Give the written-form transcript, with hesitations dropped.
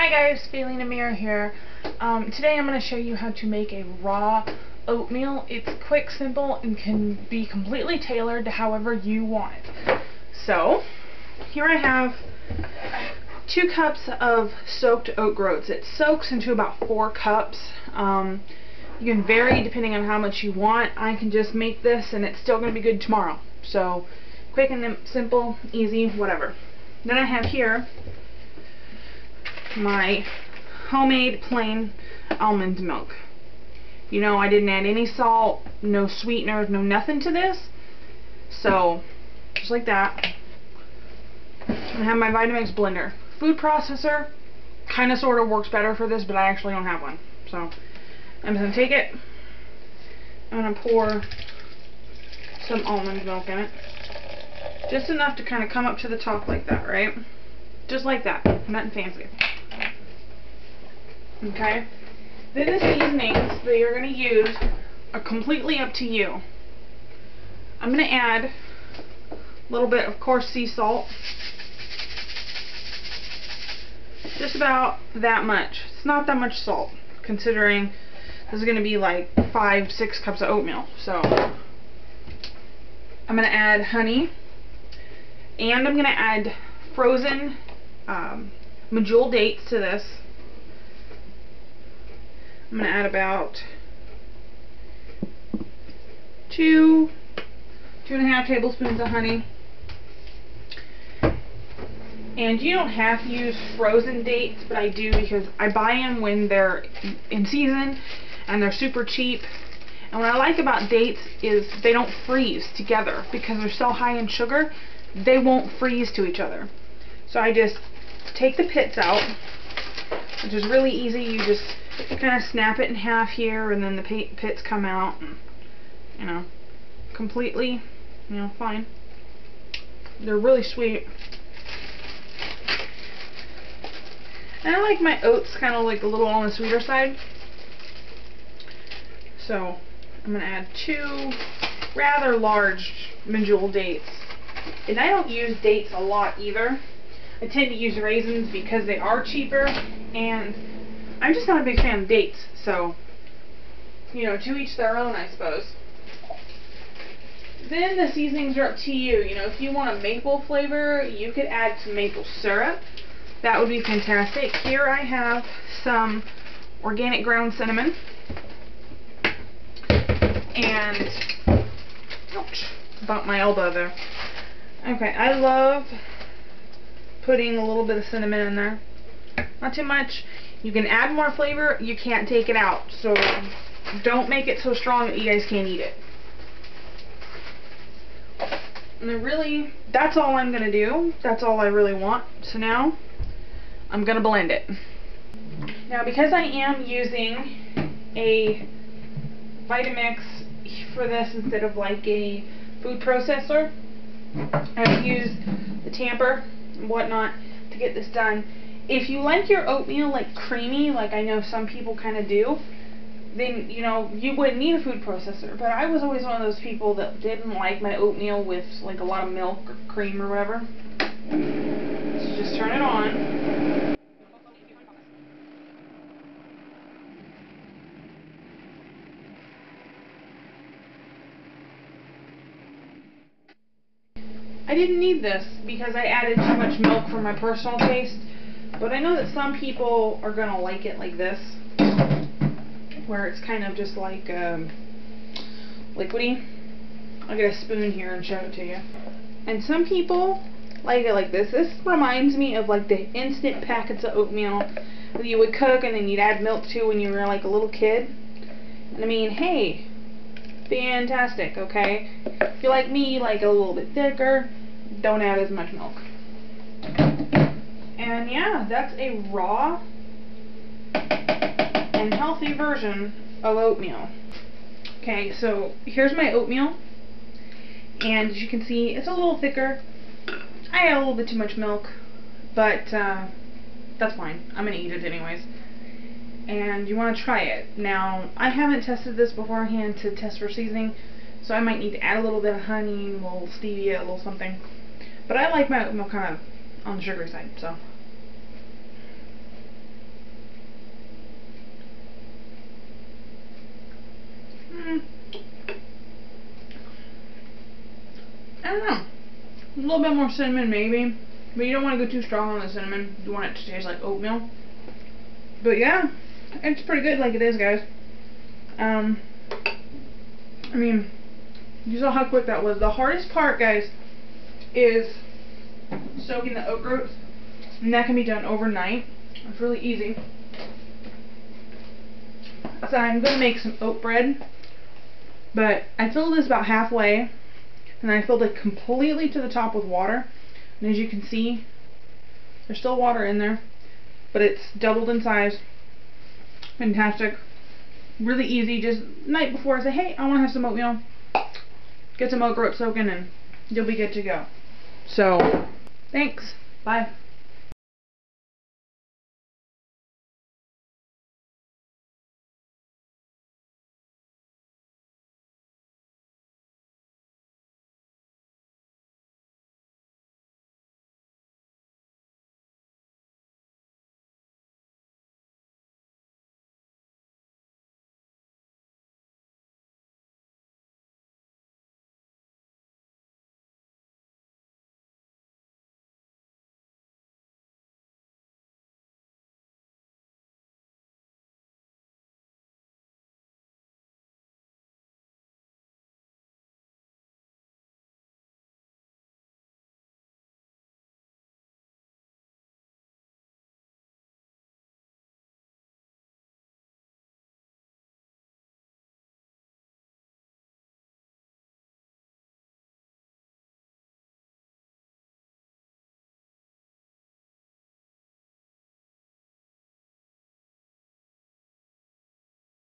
Hi guys, Faylina Meir here. Today I'm going to show you how to make a raw oatmeal. It's quick, simple, and can be completely tailored to however you want it. So, here I have 2 cups of soaked oat groats. It soaks into about 4 cups. You can vary depending on how much you want. I can just make this and it's still going to be good tomorrow. So, quick and simple, easy, whatever. Then I have here my homemade plain almond milk. You know, I didn't add any salt, no sweeteners, no nothing to this. So, just like that. I have my Vitamix blender. Food processor kind of sort of works better for this, but I actually don't have one. So, I'm just going to take it. I'm going to pour some almond milk in it. Just enough to kind of come up to the top like that, right? Just like that. Nothing fancy. Okay? Then the seasonings that you're going to use are completely up to you. I'm going to add a little bit of coarse sea salt. Just about that much. It's not that much salt, considering this is going to be like 5-6 cups of oatmeal. So, I'm going to add honey. And I'm going to add frozen medjool dates to this. I'm going to add about 2.5 tablespoons of honey. And you don't have to use frozen dates, but I do because I buy them when they're in season and they're super cheap. And what I like about dates is they don't freeze together because they're so high in sugar. They won't freeze to each other. So I just take the pits out, which is really easy. You just kind of snap it in half here, and then the pits come out, and, you know, completely, you know, fine. They're really sweet. And I like my oats kind of like a little on the sweeter side. So I'm going to add 2 rather large medjool dates. And I don't use dates a lot either. I tend to use raisins because they are cheaper, and I'm just not a big fan of dates. So, you know, to each their own, I suppose. Then the seasonings are up to you. You know, if you want a maple flavor, you could add some maple syrup. That would be fantastic. Here I have some organic ground cinnamon. And, ouch, about my elbow there. Okay, I love putting a little bit of cinnamon in there. Not too much. You can add more flavor, you can't take it out. So don't make it so strong that you guys can't eat it. And then really, that's all I'm going to do. That's all I really want. So now, I'm going to blend it. Now because I am using a Vitamix for this instead of like a food processor, I've used the tamper and whatnot to get this done. If you like your oatmeal like creamy, like I know some people kind of do, then, you know, you wouldn't need a food processor. But I was always one of those people that didn't like my oatmeal with like a lot of milk or cream or whatever. So just turn it on. I didn't need this because I added too much milk for my personal taste, but I know that some people are going to like it like this, where it's kind of just like liquidy. I'll get a spoon here and show it to you. And some people like it like this. This reminds me of like the instant packets of oatmeal that you would cook and then you'd add milk to when you were like a little kid. And I mean, hey, fantastic, okay? If you like me, you like it a little bit thicker, don't add as much milk. And yeah, that's a raw and healthy version of oatmeal. Okay, so here's my oatmeal. And as you can see, it's a little thicker. I add a little bit too much milk, but that's fine. I'm going to eat it anyways. And you want to try it. Now, I haven't tested this beforehand to test for seasoning, so I might need to add a little bit of honey, a little stevia, a little something. But I like my oatmeal kind of on the sugary side, so. I don't know. A little bit more cinnamon maybe, but you don't want to go too strong on the cinnamon. You want it to taste like oatmeal. But yeah, it's pretty good like it is, guys. I mean, you saw how quick that was. The hardest part, guys, is soaking the oat groats, and that can be done overnight. It's really easy. So I'm going to make some oat bread, but I filled this about halfway, and I filled it completely to the top with water, and as you can see, there's still water in there, but it's doubled in size. Fantastic. Really easy. Just night before, I say, hey, I want to have some oatmeal. Get some oat groats soaking, and you'll be good to go. So, thanks. Bye.